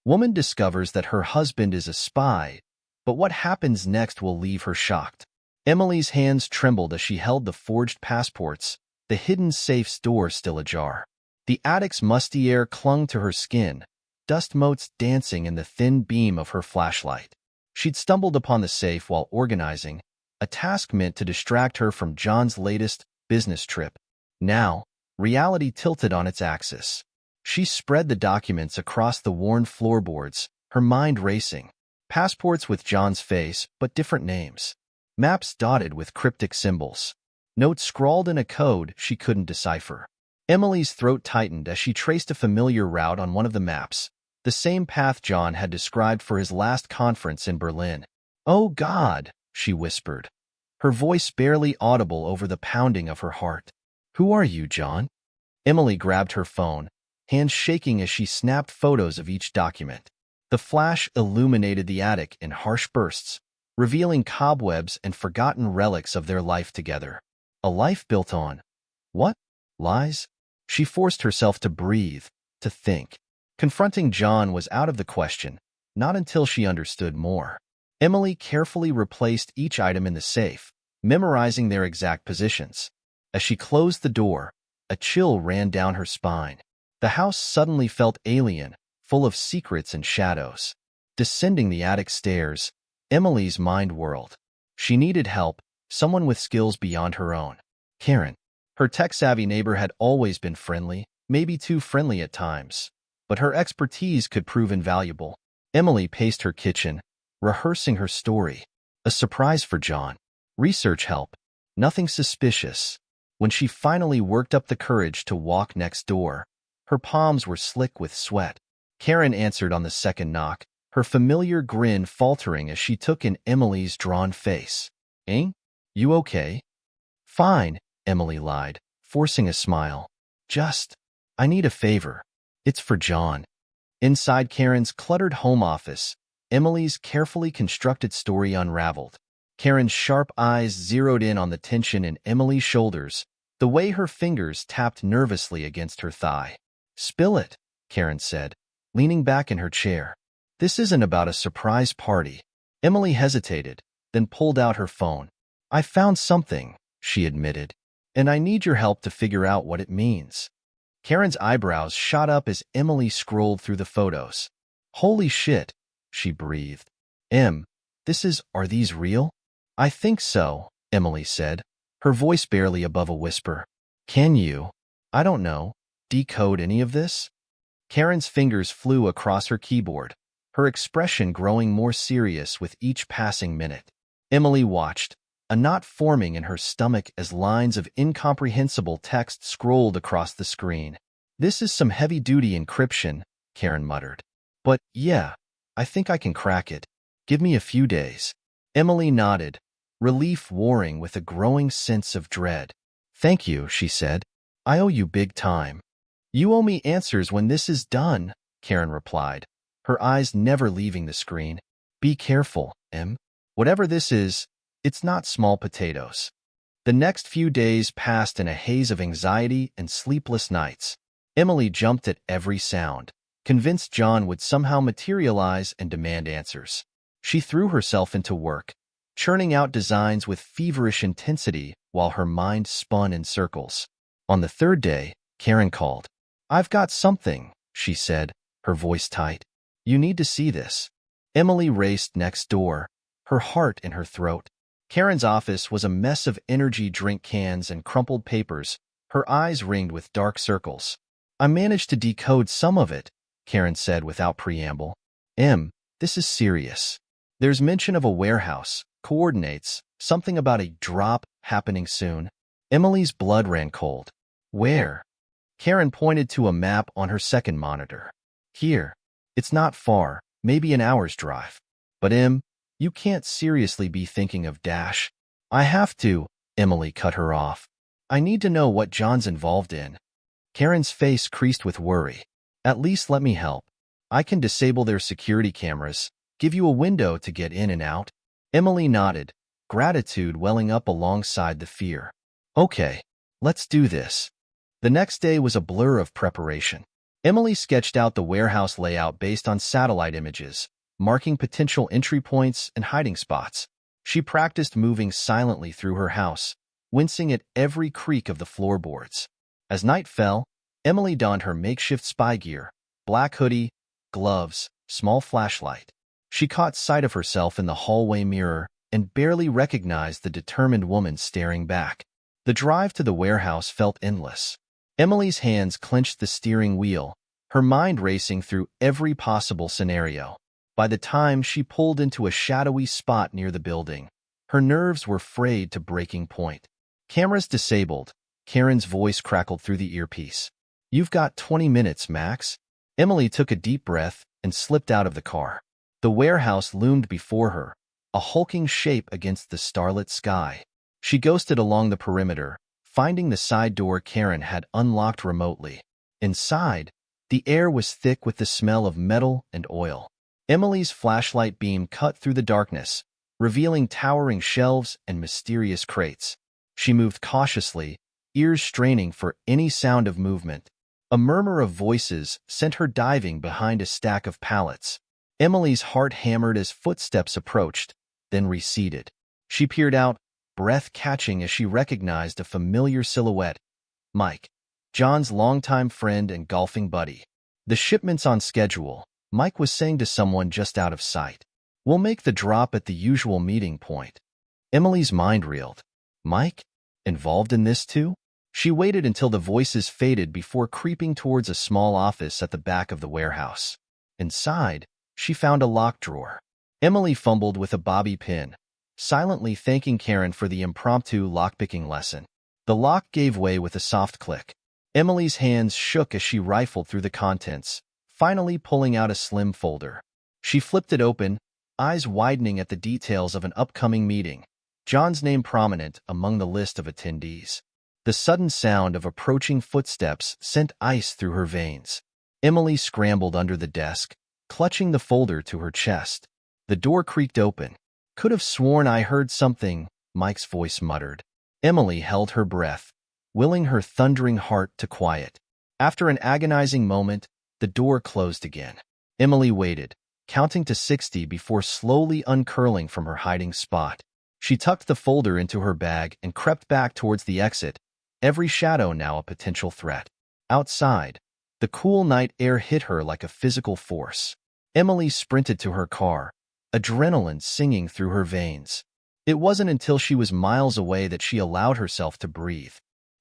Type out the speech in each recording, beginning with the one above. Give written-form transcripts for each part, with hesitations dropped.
Woman discovers that her husband is a spy, but what happens next will leave her shocked. Emily's hands trembled as she held the forged passports, the hidden safe's door still ajar. The attic's musty air clung to her skin, dust motes dancing in the thin beam of her flashlight. She'd stumbled upon the safe while organizing, a task meant to distract her from John's latest business trip. Now, reality tilted on its axis. She spread the documents across the worn floorboards, her mind racing. Passports with John's face, but different names. Maps dotted with cryptic symbols. Notes scrawled in a code she couldn't decipher. Emily's throat tightened as she traced a familiar route on one of the maps, the same path John had described for his last conference in Berlin. "Oh God," she whispered, her voice barely audible over the pounding of her heart. "Who are you, John?" Emily grabbed her phone, hands shaking as she snapped photos of each document. The flash illuminated the attic in harsh bursts, revealing cobwebs and forgotten relics of their life together. A life built on what? Lies? She forced herself to breathe, to think. Confronting John was out of the question, not until she understood more. Emily carefully replaced each item in the safe, memorizing their exact positions. As she closed the door, a chill ran down her spine. The house suddenly felt alien, full of secrets and shadows. Descending the attic stairs, Emily's mind whirled. She needed help, someone with skills beyond her own. Karen. Her tech-savvy neighbor had always been friendly, maybe too friendly at times, but her expertise could prove invaluable. Emily paced her kitchen, rehearsing her story. A surprise for John. Research help. Nothing suspicious. When she finally worked up the courage to walk next door, her palms were slick with sweat. Karen answered on the second knock, her familiar grin faltering as she took in Emily's drawn face. "Eh? You okay?" "Fine," Emily lied, forcing a smile. I need a favor. It's for John." Inside Karen's cluttered home office, Emily's carefully constructed story unraveled. Karen's sharp eyes zeroed in on the tension in Emily's shoulders, the way her fingers tapped nervously against her thigh. "Spill it," Karen said, leaning back in her chair. "This isn't about a surprise party." Emily hesitated, then pulled out her phone. "I found something," she admitted, "and I need your help to figure out what it means." Karen's eyebrows shot up as Emily scrolled through the photos. "Holy shit," she breathed. Are these real?" "I think so," Emily said, her voice barely above a whisper. "Can you, I don't know, decode any of this?" Karen's fingers flew across her keyboard, her expression growing more serious with each passing minute. Emily watched, a knot forming in her stomach as lines of incomprehensible text scrolled across the screen. "This is some heavy-duty encryption," Karen muttered. "But yeah, I think I can crack it. Give me a few days." Emily nodded, relief warring with a growing sense of dread. "Thank you," she said. "I owe you big time." "You owe me answers when this is done," Karen replied, her eyes never leaving the screen. "Be careful, Em. Whatever this is, it's not small potatoes." The next few days passed in a haze of anxiety and sleepless nights. Emily jumped at every sound, convinced John would somehow materialize and demand answers. She threw herself into work, churning out designs with feverish intensity while her mind spun in circles. On the third day, Karen called. "I've got something," she said, her voice tight. "You need to see this." Emily raced next door, her heart in her throat. Karen's office was a mess of energy drink cans and crumpled papers, her eyes ringed with dark circles. "I managed to decode some of it," Karen said without preamble. This is serious. There's mention of a warehouse, coordinates, something about a drop happening soon." Emily's blood ran cold. "Where?" Karen pointed to a map on her second monitor. "Here. It's not far, maybe an hour's drive." "But you can't seriously be thinking of Dash." "I have to," Emily cut her off. "I need to know what John's involved in." Karen's face creased with worry. "At least let me help. I can disable their security cameras, give you a window to get in and out." Emily nodded, gratitude welling up alongside the fear. "Okay, let's do this." The next day was a blur of preparation. Emily sketched out the warehouse layout based on satellite images, marking potential entry points and hiding spots. She practiced moving silently through her house, wincing at every creak of the floorboards. As night fell, Emily donned her makeshift spy gear, black hoodie, gloves, small flashlight. She caught sight of herself in the hallway mirror and barely recognized the determined woman staring back. The drive to the warehouse felt endless. Emily's hands clenched the steering wheel, her mind racing through every possible scenario. By the time she pulled into a shadowy spot near the building, her nerves were frayed to breaking point. Cameras disabled, Karen's voice crackled through the earpiece. "You've got 20 minutes, Max." Emily took a deep breath and slipped out of the car. The warehouse loomed before her, a hulking shape against the starlit sky. She ghosted along the perimeter, finding the side door Karen had unlocked remotely. Inside, the air was thick with the smell of metal and oil. Emily's flashlight beam cut through the darkness, revealing towering shelves and mysterious crates. She moved cautiously, ears straining for any sound of movement. A murmur of voices sent her diving behind a stack of pallets. Emily's heart hammered as footsteps approached, then receded. She peered out, breath catching as she recognized a familiar silhouette. Mike, John's longtime friend and golfing buddy. "The shipment's on schedule," Mike was saying to someone just out of sight. "We'll make the drop at the usual meeting point." Emily's mind reeled. Mike? Involved in this too? She waited until the voices faded before creeping towards a small office at the back of the warehouse. Inside, she found a lock drawer. Emily fumbled with a bobby pin, silently thanking Karen for the impromptu lockpicking lesson. The lock gave way with a soft click. Emily's hands shook as she rifled through the contents, finally pulling out a slim folder. She flipped it open, eyes widening at the details of an upcoming meeting, John's name prominent among the list of attendees. The sudden sound of approaching footsteps sent ice through her veins. Emily scrambled under the desk, clutching the folder to her chest. The door creaked open. "Could have sworn I heard something," Mike's voice muttered. Emily held her breath, willing her thundering heart to quiet. After an agonizing moment, the door closed again. Emily waited, counting to 60 before slowly uncurling from her hiding spot. She tucked the folder into her bag and crept back towards the exit, every shadow now a potential threat. Outside, the cool night air hit her like a physical force. Emily sprinted to her car, adrenaline singing through her veins. It wasn't until she was miles away that she allowed herself to breathe.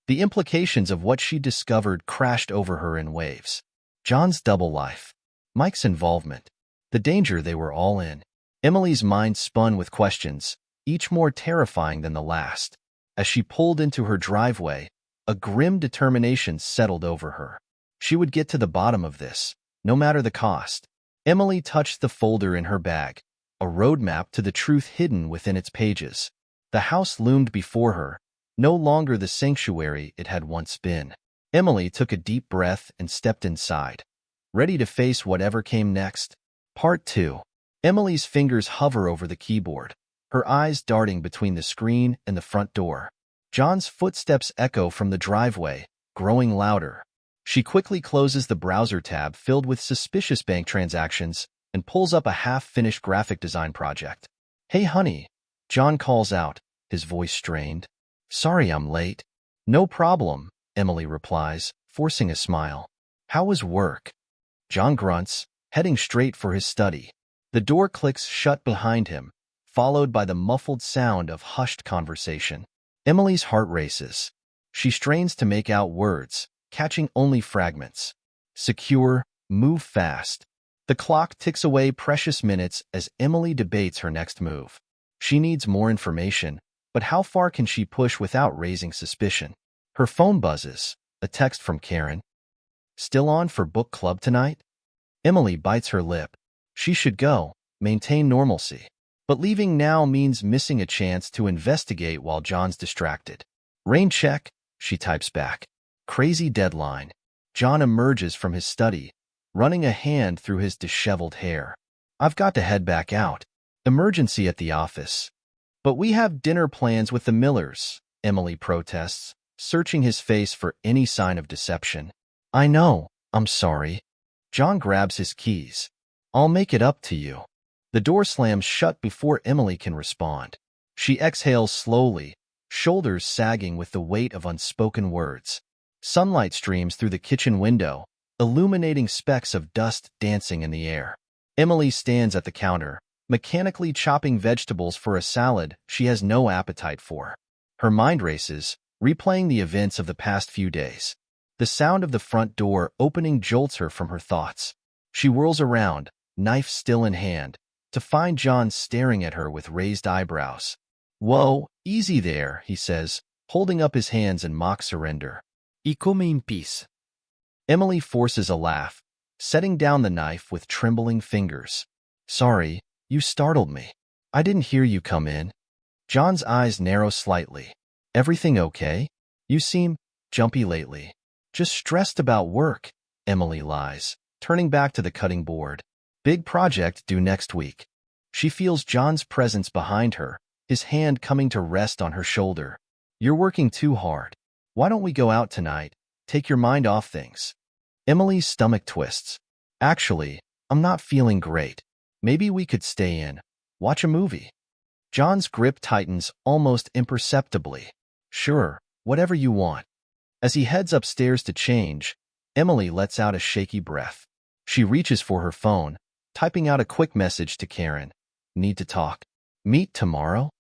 The implications of what she discovered crashed over her in waves. John's double life, Mike's involvement, the danger they were all in. Emily's mind spun with questions, each more terrifying than the last. As she pulled into her driveway, a grim determination settled over her. She would get to the bottom of this, no matter the cost. Emily touched the folder in her bag, a roadmap to the truth hidden within its pages. The house loomed before her, no longer the sanctuary it had once been. Emily took a deep breath and stepped inside, ready to face whatever came next. Part 2. Emily's fingers hover over the keyboard, her eyes darting between the screen and the front door. John's footsteps echo from the driveway, growing louder. She quickly closes the browser tab filled with suspicious bank transactions and pulls up a half-finished graphic design project. "Hey, honey," John calls out, his voice strained. "Sorry I'm late." "No problem," Emily replies, forcing a smile. "How was work?" John grunts, heading straight for his study. The door clicks shut behind him, followed by the muffled sound of hushed conversation. Emily's heart races. She strains to make out words, catching only fragments. Secure, move fast. The clock ticks away precious minutes as Emily debates her next move. She needs more information, but how far can she push without raising suspicion? Her phone buzzes, a text from Karen. "Still on for book club tonight?" Emily bites her lip. She should go, maintain normalcy. But leaving now means missing a chance to investigate while John's distracted. "Rain check," she types back. Crazy deadline. John emerges from his study, running a hand through his disheveled hair. "I've got to head back out. Emergency at the office." "But we have dinner plans with the Millers," Emily protests, searching his face for any sign of deception. "I know," I'm sorry. John grabs his keys. I'll make it up to you. The door slams shut before Emily can respond. She exhales slowly, shoulders sagging with the weight of unspoken words. Sunlight streams through the kitchen window, illuminating specks of dust dancing in the air. Emily stands at the counter, mechanically chopping vegetables for a salad she has no appetite for. Her mind races, replaying the events of the past few days. The sound of the front door opening jolts her from her thoughts. She whirls around, knife still in hand, to find John staring at her with raised eyebrows. "Whoa, easy there," he says, holding up his hands in mock surrender. "Y come in peace." Emily forces a laugh, setting down the knife with trembling fingers. "Sorry, you startled me. I didn't hear you come in." John's eyes narrow slightly. "Everything okay? You seem jumpy lately." "Just stressed about work," Emily lies, turning back to the cutting board. "Big project due next week." She feels John's presence behind her, his hand coming to rest on her shoulder. "You're working too hard. Why don't we go out tonight? Take your mind off things." Emily's stomach twists. "Actually, I'm not feeling great. Maybe we could stay in, watch a movie." John's grip tightens almost imperceptibly. "Sure, whatever you want." As he heads upstairs to change, Emily lets out a shaky breath. She reaches for her phone, typing out a quick message to Karen. "Need to talk. Meet tomorrow?"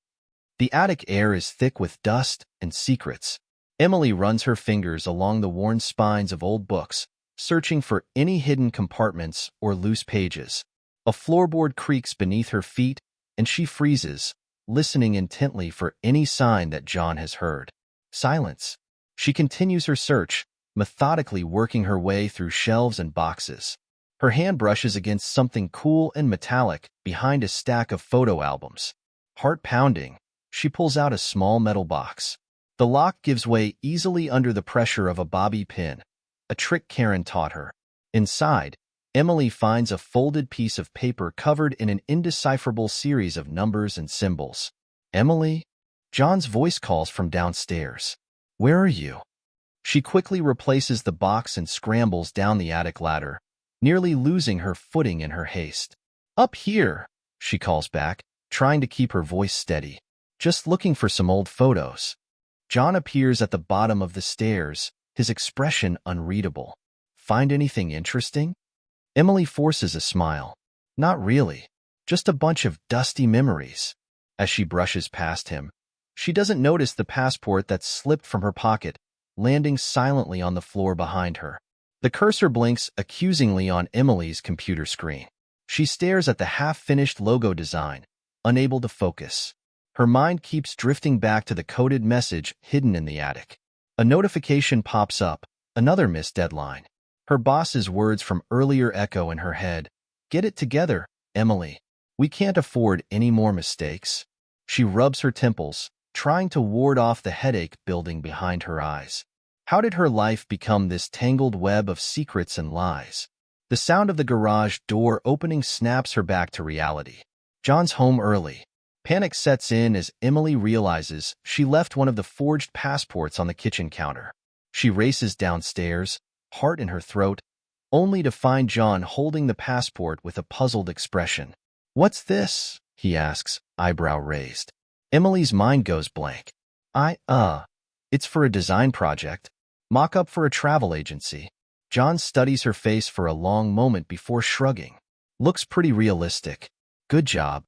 The attic air is thick with dust and secrets. Emily runs her fingers along the worn spines of old books, searching for any hidden compartments or loose pages. A floorboard creaks beneath her feet, and she freezes, listening intently for any sign that John has heard. Silence. She continues her search, methodically working her way through shelves and boxes. Her hand brushes against something cool and metallic behind a stack of photo albums. Heart pounding, she pulls out a small metal box. The lock gives way easily under the pressure of a bobby pin, a trick Karen taught her. Inside, Emily finds a folded piece of paper covered in an indecipherable series of numbers and symbols. "Emily?" John's voice calls from downstairs. "Where are you?" She quickly replaces the box and scrambles down the attic ladder, nearly losing her footing in her haste. "Up here," she calls back, trying to keep her voice steady. "Just looking for some old photos." John appears at the bottom of the stairs, his expression unreadable. "Find anything interesting?" Emily forces a smile. "Not really. Just a bunch of dusty memories." As she brushes past him, she doesn't notice the passport that's slipped from her pocket, landing silently on the floor behind her. The cursor blinks accusingly on Emily's computer screen. She stares at the half-finished logo design, unable to focus. Her mind keeps drifting back to the coded message hidden in the attic. A notification pops up, another missed deadline. Her boss's words from earlier echo in her head. "Get it together, Emily. We can't afford any more mistakes." She rubs her temples, trying to ward off the headache building behind her eyes. How did her life become this tangled web of secrets and lies? The sound of the garage door opening snaps her back to reality. John's home early. Panic sets in as Emily realizes she left one of the forged passports on the kitchen counter. She races downstairs, heart in her throat, only to find John holding the passport with a puzzled expression. "What's this?" he asks, eyebrow raised. Emily's mind goes blank. It's for a design project. Mock-up for a travel agency." John studies her face for a long moment before shrugging. "Looks pretty realistic. Good job."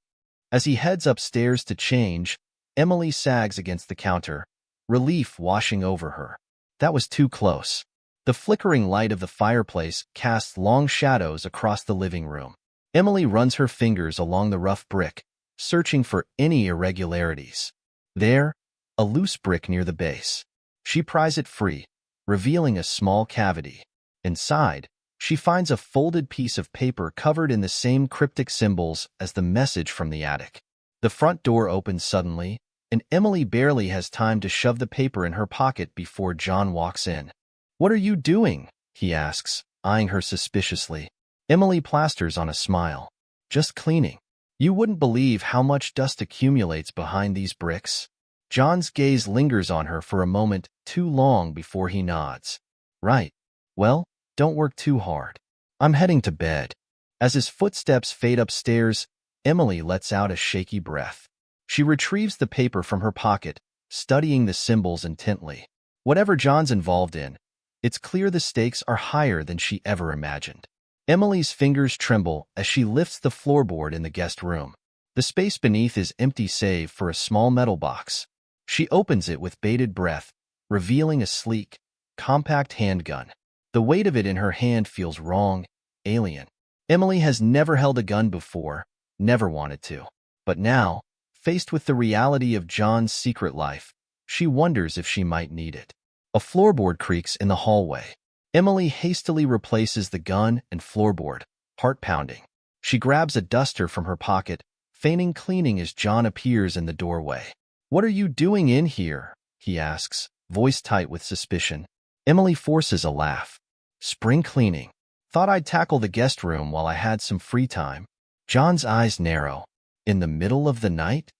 As he heads upstairs to change, Emily sags against the counter, relief washing over her. That was too close. The flickering light of the fireplace casts long shadows across the living room. Emily runs her fingers along the rough brick, searching for any irregularities. There, a loose brick near the base. She pries it free, revealing a small cavity. Inside, she finds a folded piece of paper covered in the same cryptic symbols as the message from the attic. The front door opens suddenly, and Emily barely has time to shove the paper in her pocket before John walks in. "What are you doing?" he asks, eyeing her suspiciously. Emily plasters on a smile. "Just cleaning. You wouldn't believe how much dust accumulates behind these bricks." John's gaze lingers on her for a moment too long before he nods. "Right. Well, Don't work too hard. I'm heading to bed. As his footsteps fade upstairs, Emily lets out a shaky breath. She retrieves the paper from her pocket, studying the symbols intently. Whatever John's involved in, it's clear the stakes are higher than she ever imagined. Emily's fingers tremble as she lifts the floorboard in the guest room. The space beneath is empty save for a small metal box. She opens it with bated breath, revealing a sleek, compact handgun. The weight of it in her hand feels wrong, alien. Emily has never held a gun before, never wanted to. But now, faced with the reality of John's secret life, she wonders if she might need it. A floorboard creaks in the hallway. Emily hastily replaces the gun and floorboard, heart pounding. She grabs a duster from her pocket, feigning cleaning as John appears in the doorway. "What are you doing in here?" he asks, voice tight with suspicion. Emily forces a laugh. "Spring cleaning. Thought I'd tackle the guest room while I had some free time." John's eyes narrow. "In the middle of the night?"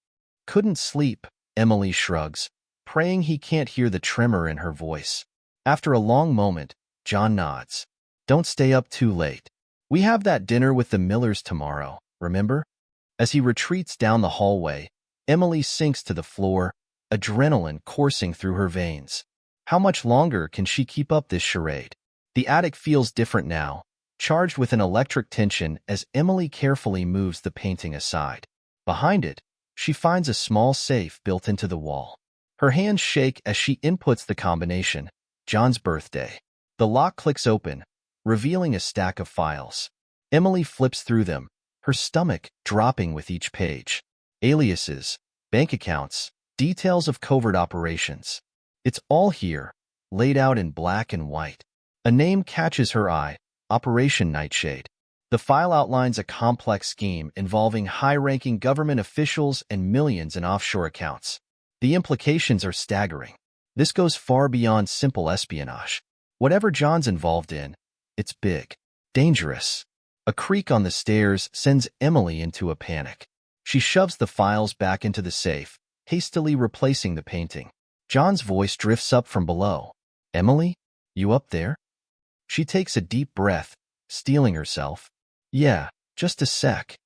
"Couldn't sleep," Emily shrugs, praying he can't hear the tremor in her voice. After a long moment, John nods. "Don't stay up too late. We have that dinner with the Millers tomorrow, remember?" As he retreats down the hallway, Emily sinks to the floor, adrenaline coursing through her veins. How much longer can she keep up this charade? The attic feels different now, charged with an electric tension as Emily carefully moves the painting aside. Behind it, she finds a small safe built into the wall. Her hands shake as she inputs the combination, John's birthday. The lock clicks open, revealing a stack of files. Emily flips through them, her stomach dropping with each page. Aliases, bank accounts, details of covert operations. It's all here, laid out in black and white. A name catches her eye, Operation Nightshade. The file outlines a complex scheme involving high-ranking government officials and millions in offshore accounts. The implications are staggering. This goes far beyond simple espionage. Whatever John's involved in, it's big, dangerous. A creak on the stairs sends Emily into a panic. She shoves the files back into the safe, hastily replacing the painting. John's voice drifts up from below. "Emily? You up there?" She takes a deep breath, steeling herself. "Yeah, just a sec."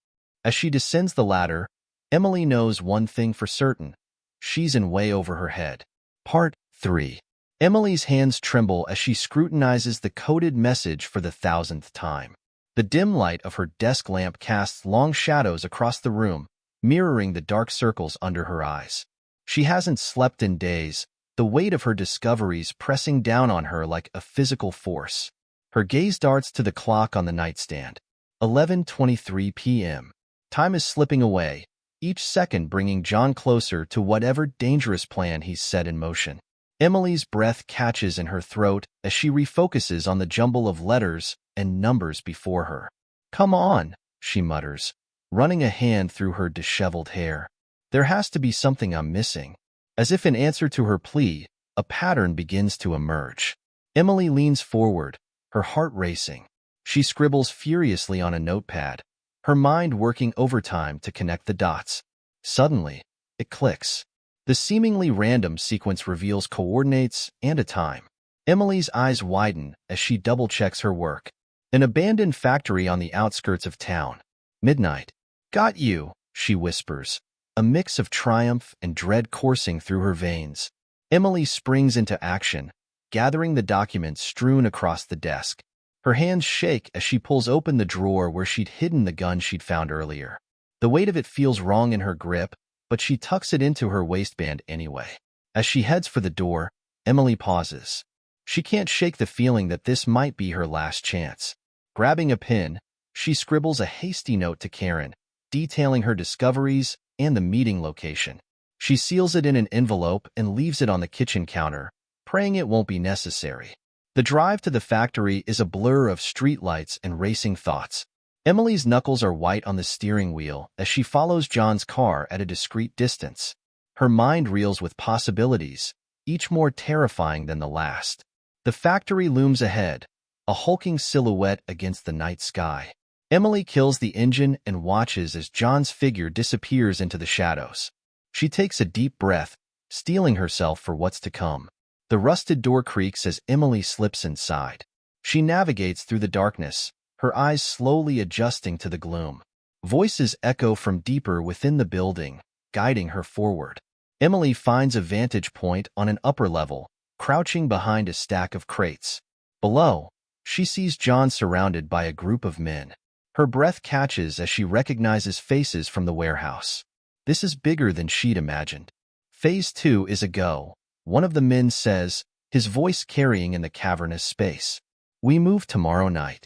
As she descends the ladder, Emily knows one thing for certain. She's in way over her head. Part 3. Emily's hands tremble as she scrutinizes the coded message for the 1,000th time. The dim light of her desk lamp casts long shadows across the room, mirroring the dark circles under her eyes. She hasn't slept in days, the weight of her discoveries pressing down on her like a physical force. Her gaze darts to the clock on the nightstand. 11:23 p.m. Time is slipping away, each second bringing John closer to whatever dangerous plan he's set in motion. Emily's breath catches in her throat as she refocuses on the jumble of letters and numbers before her. "Come on," she mutters, running a hand through her disheveled hair. "There has to be something I'm missing." As if in answer to her plea, a pattern begins to emerge. Emily leans forward, her heart racing. She scribbles furiously on a notepad, her mind working overtime to connect the dots. Suddenly, it clicks. The seemingly random sequence reveals coordinates and a time. Emily's eyes widen as she double-checks her work. An abandoned factory on the outskirts of town. Midnight. "Got you," she whispers, a mix of triumph and dread coursing through her veins. Emily springs into action, gathering the documents strewn across the desk. Her hands shake as she pulls open the drawer where she'd hidden the gun she'd found earlier. The weight of it feels wrong in her grip, but she tucks it into her waistband anyway. As she heads for the door, Emily pauses. She can't shake the feeling that this might be her last chance. Grabbing a pen, she scribbles a hasty note to Karen, detailing her discoveries and the meeting location. She seals it in an envelope and leaves it on the kitchen counter, praying it won't be necessary. The drive to the factory is a blur of streetlights and racing thoughts. Emily's knuckles are white on the steering wheel as she follows John's car at a discreet distance. Her mind reels with possibilities, each more terrifying than the last. The factory looms ahead, a hulking silhouette against the night sky. Emily kills the engine and watches as John's figure disappears into the shadows. She takes a deep breath, steeling herself for what's to come. The rusted door creaks as Emily slips inside. She navigates through the darkness, her eyes slowly adjusting to the gloom. Voices echo from deeper within the building, guiding her forward. Emily finds a vantage point on an upper level, crouching behind a stack of crates. Below, she sees John surrounded by a group of men. Her breath catches as she recognizes faces from the warehouse. This is bigger than she'd imagined. Phase 2 is a go, one of the men says, his voice carrying in the cavernous space. We move tomorrow night.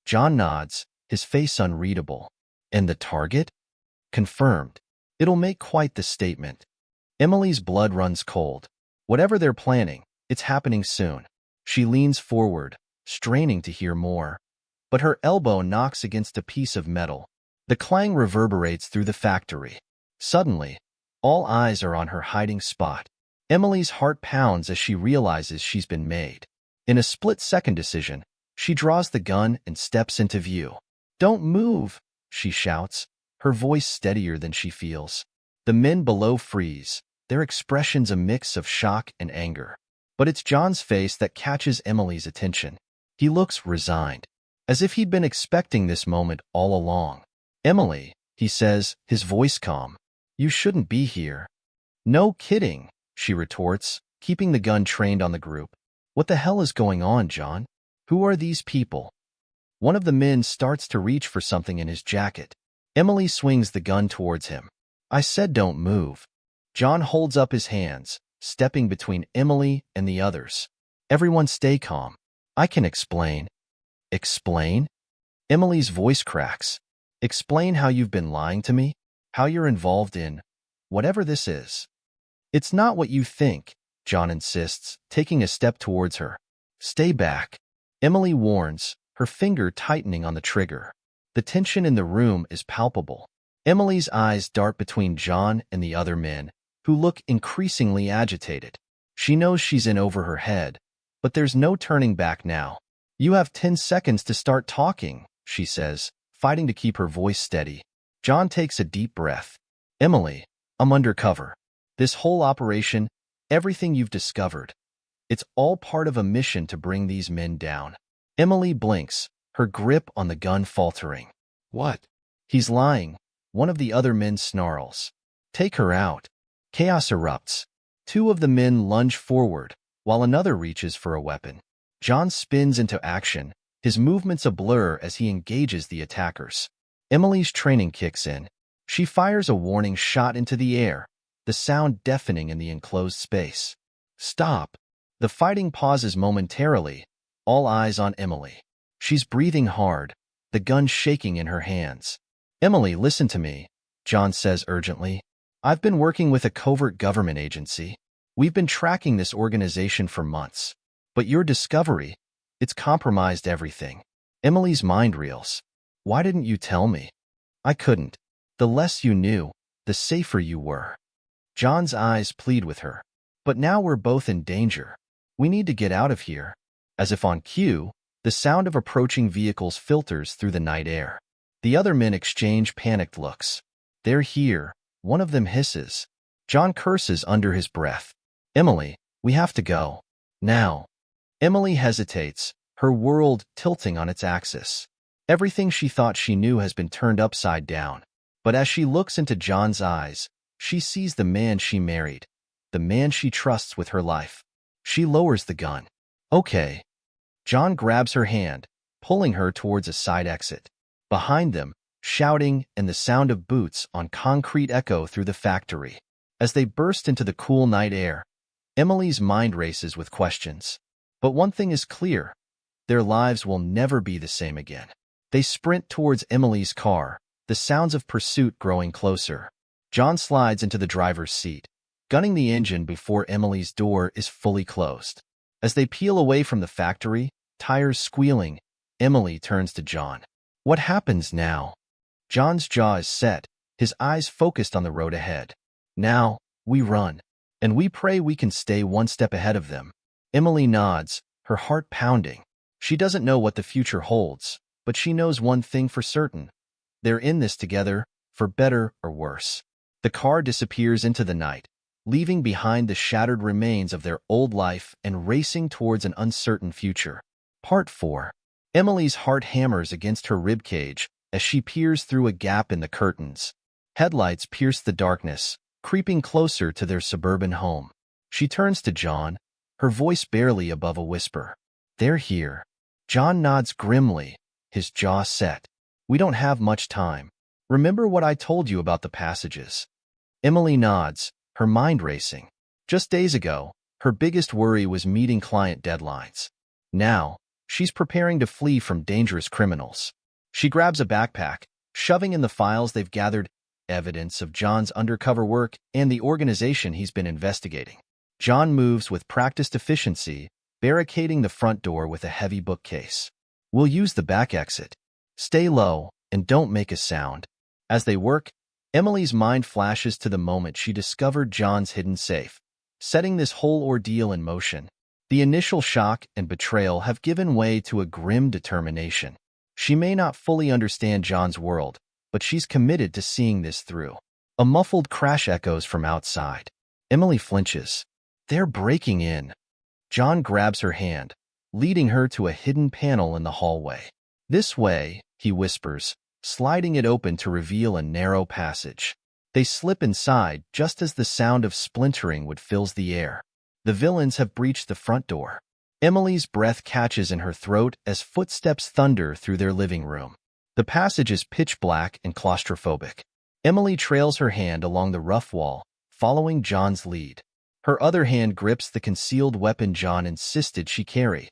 John nods, his face unreadable. And the target? Confirmed. It'll make quite the statement. Emily's blood runs cold. Whatever they're planning, it's happening soon. She leans forward, straining to hear more. But her elbow knocks against a piece of metal. The clang reverberates through the factory. Suddenly, all eyes are on her hiding spot. Emily's heart pounds as she realizes she's been made. In a split-second decision, she draws the gun and steps into view. "Don't move," she shouts, her voice steadier than she feels. The men below freeze, their expressions a mix of shock and anger. But it's John's face that catches Emily's attention. He looks resigned, as if he'd been expecting this moment all along. "Emily," he says, his voice calm, "you shouldn't be here." "No kidding," she retorts, keeping the gun trained on the group. "What the hell is going on, John? Who are these people?" One of the men starts to reach for something in his jacket. Emily swings the gun towards him. "I said don't move." John holds up his hands, stepping between Emily and the others. "Everyone stay calm. I can explain." "Explain?" Emily's voice cracks. "Explain how you've been lying to me? How you're involved in whatever this is." "It's not what you think," John insists, taking a step towards her. "Stay back," Emily warns, her finger tightening on the trigger. The tension in the room is palpable. Emily's eyes dart between John and the other men, who look increasingly agitated. She knows she's in over her head, but there's no turning back now. "You have 10 seconds to start talking," she says, fighting to keep her voice steady. John takes a deep breath. "Emily, I'm undercover. This whole operation, everything you've discovered, it's all part of a mission to bring these men down." Emily blinks, her grip on the gun faltering. "What?" "He's lying," one of the other men snarls. "Take her out." Chaos erupts. Two of the men lunge forward, while another reaches for a weapon. John spins into action, his movements a blur as he engages the attackers. Emily's training kicks in. She fires a warning shot into the air, the sound deafening in the enclosed space. "Stop." The fighting pauses momentarily, all eyes on Emily. She's breathing hard, the gun shaking in her hands. "Emily, listen to me," John says urgently. "I've been working with a covert government agency. We've been tracking this organization for months. But your discovery, it's compromised everything." Emily's mind reels. "Why didn't you tell me?" "I couldn't. The less you knew, the safer you were." John's eyes plead with her. "But now we're both in danger. We need to get out of here." As if on cue, the sound of approaching vehicles filters through the night air. The other men exchange panicked looks. "They're here," one of them hisses. John curses under his breath. "Emily, we have to go. Now." Emily hesitates, her world tilting on its axis. Everything she thought she knew has been turned upside down. But as she looks into John's eyes, she sees the man she married, the man she trusts with her life. She lowers the gun. "Okay." John grabs her hand, pulling her towards a side exit. Behind them, shouting and the sound of boots on concrete echo through the factory. As they burst into the cool night air, Emily's mind races with questions. But one thing is clear, their lives will never be the same again. They sprint towards Emily's car, the sounds of pursuit growing closer. John slides into the driver's seat, gunning the engine before Emily's door is fully closed. As they peel away from the factory, tires squealing, Emily turns to John. "What happens now?" John's jaw is set, his eyes focused on the road ahead. "Now, we run, and we pray we can stay one step ahead of them." Emily nods, her heart pounding. She doesn't know what the future holds, but she knows one thing for certain. They're in this together, for better or worse. The car disappears into the night, leaving behind the shattered remains of their old life and racing towards an uncertain future. Part 4. Emily's heart hammers against her ribcage as she peers through a gap in the curtains. Headlights pierce the darkness, creeping closer to their suburban home. She turns to John, her voice barely above a whisper. "They're here." John nods grimly, his jaw set. "We don't have much time. Remember what I told you about the passages?" Emily nods, her mind racing. Just days ago, her biggest worry was meeting client deadlines. Now, she's preparing to flee from dangerous criminals. She grabs a backpack, shoving in the files they've gathered, evidence of John's undercover work and the organization he's been investigating. John moves with practiced efficiency, barricading the front door with a heavy bookcase. "We'll use the back exit. Stay low and don't make a sound." As they work, Emily's mind flashes to the moment she discovered John's hidden safe, setting this whole ordeal in motion. The initial shock and betrayal have given way to a grim determination. She may not fully understand John's world, but she's committed to seeing this through. A muffled crash echoes from outside. Emily flinches. They're breaking in. John grabs her hand, leading her to a hidden panel in the hallway. "This way," he whispers, sliding it open to reveal a narrow passage. They slip inside just as the sound of splintering wood fills the air. The villains have breached the front door. Emily's breath catches in her throat as footsteps thunder through their living room. The passage is pitch black and claustrophobic. Emily trails her hand along the rough wall, following John's lead. Her other hand grips the concealed weapon John insisted she carry,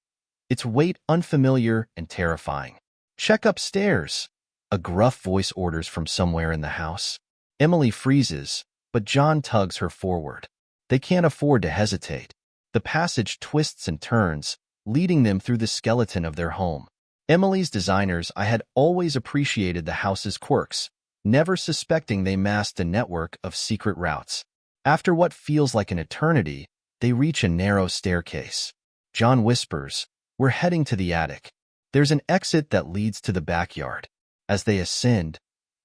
its weight unfamiliar and terrifying. "Check upstairs," a gruff voice orders from somewhere in the house. Emily freezes, but John tugs her forward. They can't afford to hesitate. The passage twists and turns, leading them through the skeleton of their home. Emily's designers I had always appreciated the house's quirks, never suspecting they masked a network of secret routes. After what feels like an eternity, they reach a narrow staircase. John whispers, "We're heading to the attic." There's an exit that leads to the backyard. As they ascend,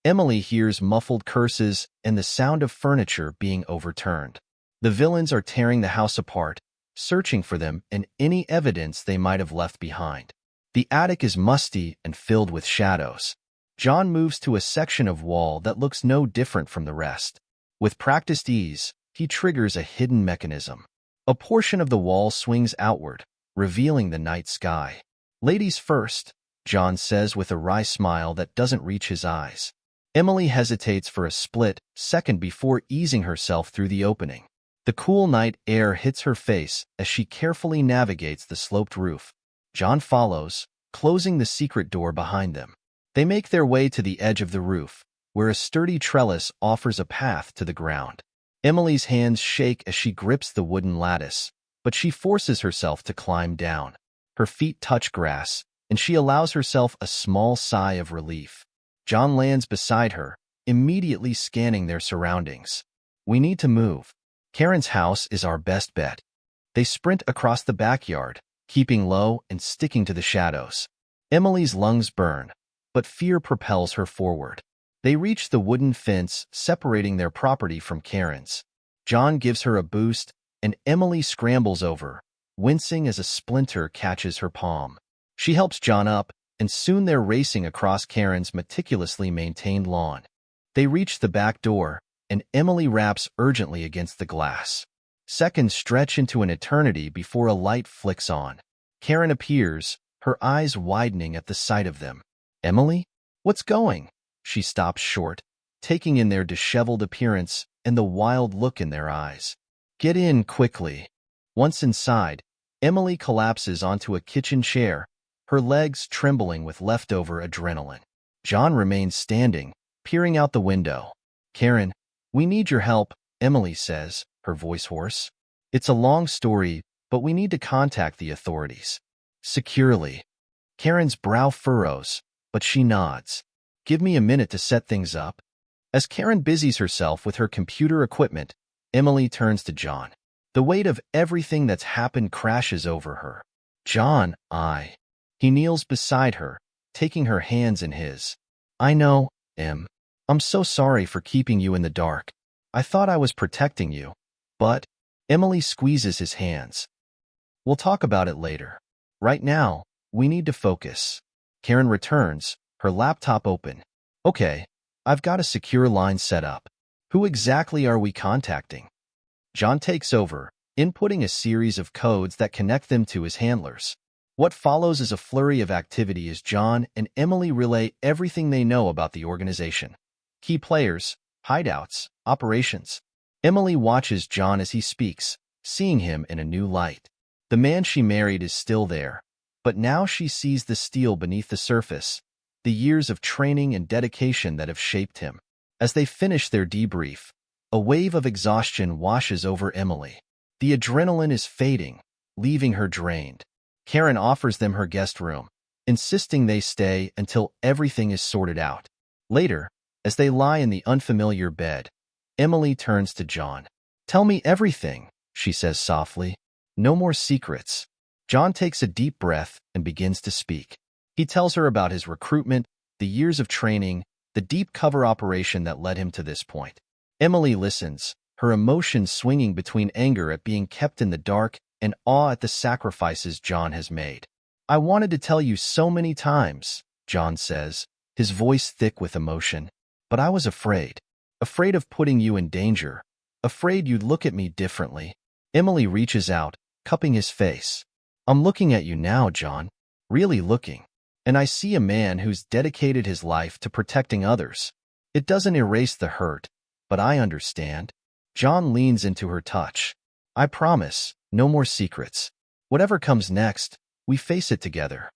Emily hears muffled curses and the sound of furniture being overturned. The villains are tearing the house apart, searching for them and any evidence they might have left behind. The attic is musty and filled with shadows. John moves to a section of wall that looks no different from the rest. With practiced ease, he triggers a hidden mechanism. A portion of the wall swings outward, revealing the night sky. "Ladies first," John says with a wry smile that doesn't reach his eyes. Emily hesitates for a split second before easing herself through the opening. The cool night air hits her face as she carefully navigates the sloped roof. John follows, closing the secret door behind them. They make their way to the edge of the roof, where a sturdy trellis offers a path to the ground. Emily's hands shake as she grips the wooden lattice, but she forces herself to climb down. Her feet touch grass, and she allows herself a small sigh of relief. John lands beside her, immediately scanning their surroundings. "We need to move. Karen's house is our best bet." They sprint across the backyard, keeping low and sticking to the shadows. Emily's lungs burn, but fear propels her forward. They reach the wooden fence separating their property from Karen's. John gives her a boost, and Emily scrambles over, wincing as a splinter catches her palm. She helps John up, and soon they're racing across Karen's meticulously maintained lawn. They reach the back door, and Emily raps urgently against the glass. Seconds stretch into an eternity before a light flicks on. Karen appears, her eyes widening at the sight of them. "Emily? What's going?" She stops short, taking in their disheveled appearance and the wild look in their eyes. "Get in quickly." Once inside, Emily collapses onto a kitchen chair, her legs trembling with leftover adrenaline. John remains standing, peering out the window. "Karen, we need your help," Emily says, her voice hoarse. "It's a long story, but we need to contact the authorities." Securely. Karen's brow furrows, but she nods. "Give me a minute to set things up." As Karen busies herself with her computer equipment, Emily turns to John. The weight of everything that's happened crashes over her. "John, He kneels beside her, taking her hands in his. "I know, Em. I'm so sorry for keeping you in the dark. I thought I was protecting you, but..." Emily squeezes his hands. "We'll talk about it later. Right now, we need to focus. Karen returns, her laptop open. Okay, I've got a secure line set up. Who exactly are we contacting? John takes over, inputting a series of codes that connect them to his handlers. What follows is a flurry of activity as John and Emily relay everything they know about the organization. Key players, hideouts, operations. Emily watches John as he speaks, seeing him in a new light. The man she married is still there, but now she sees the steel beneath the surface, the years of training and dedication that have shaped him. As they finish their debrief, a wave of exhaustion washes over Emily. The adrenaline is fading, leaving her drained. Karen offers them her guest room, insisting they stay until everything is sorted out. Later, as they lie in the unfamiliar bed, Emily turns to John. "Tell me everything," she says softly. "No more secrets." John takes a deep breath and begins to speak. He tells her about his recruitment, the years of training, the deep cover operation that led him to this point. Emily listens, her emotions swinging between anger at being kept in the dark and awe at the sacrifices John has made. "I wanted to tell you so many times," John says, his voice thick with emotion. "But I was afraid. Afraid of putting you in danger. Afraid you'd look at me differently." Emily reaches out, cupping his face. "I'm looking at you now, John. Really looking. And I see a man who's dedicated his life to protecting others. It doesn't erase the hurt, but I understand." John leans into her touch. "I promise, no more secrets. Whatever comes next, we face it together."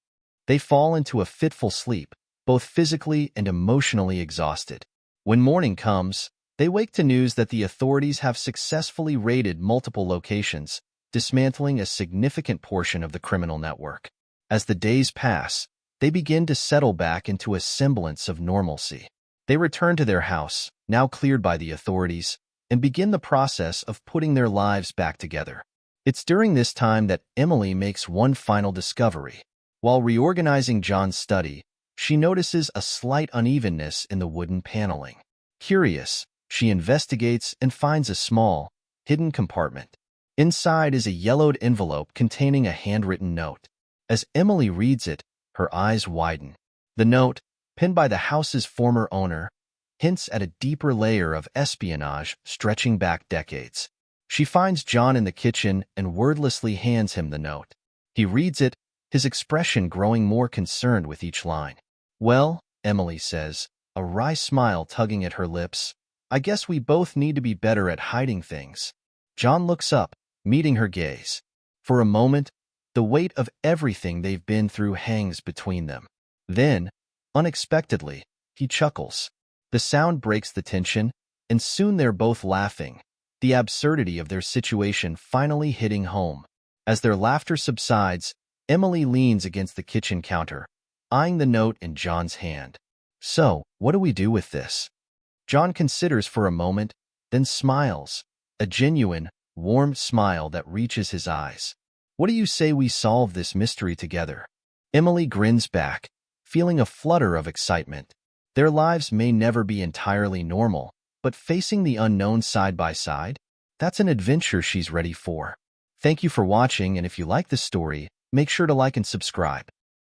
They fall into a fitful sleep, both physically and emotionally exhausted. When morning comes, they wake to news that the authorities have successfully raided multiple locations, dismantling a significant portion of the criminal network. As the days pass, they begin to settle back into a semblance of normalcy. They return to their house, now cleared by the authorities, and begin the process of putting their lives back together. It's during this time that Emily makes one final discovery. While reorganizing John's study, she notices a slight unevenness in the wooden paneling. Curious, she investigates and finds a small, hidden compartment. Inside is a yellowed envelope containing a handwritten note. As Emily reads it, her eyes widen. The note, penned by the house's former owner, hints at a deeper layer of espionage stretching back decades. She finds John in the kitchen and wordlessly hands him the note. He reads it, his expression growing more concerned with each line. "Well," Emily says, a wry smile tugging at her lips, "I guess we both need to be better at hiding things." John looks up, meeting her gaze. For a moment, the weight of everything they've been through hangs between them. Then, unexpectedly, he chuckles. The sound breaks the tension, and soon they're both laughing, the absurdity of their situation finally hitting home. As their laughter subsides, Emily leans against the kitchen counter, eyeing the note in John's hand. "So, what do we do with this?" John considers for a moment, then smiles, a genuine, warm smile that reaches his eyes. "What do you say we solve this mystery together?" Emily grins back, feeling a flutter of excitement. Their lives may never be entirely normal, but facing the unknown side by side, that's an adventure she's ready for. Thank you for watching, and if you like this story, make sure to like and subscribe.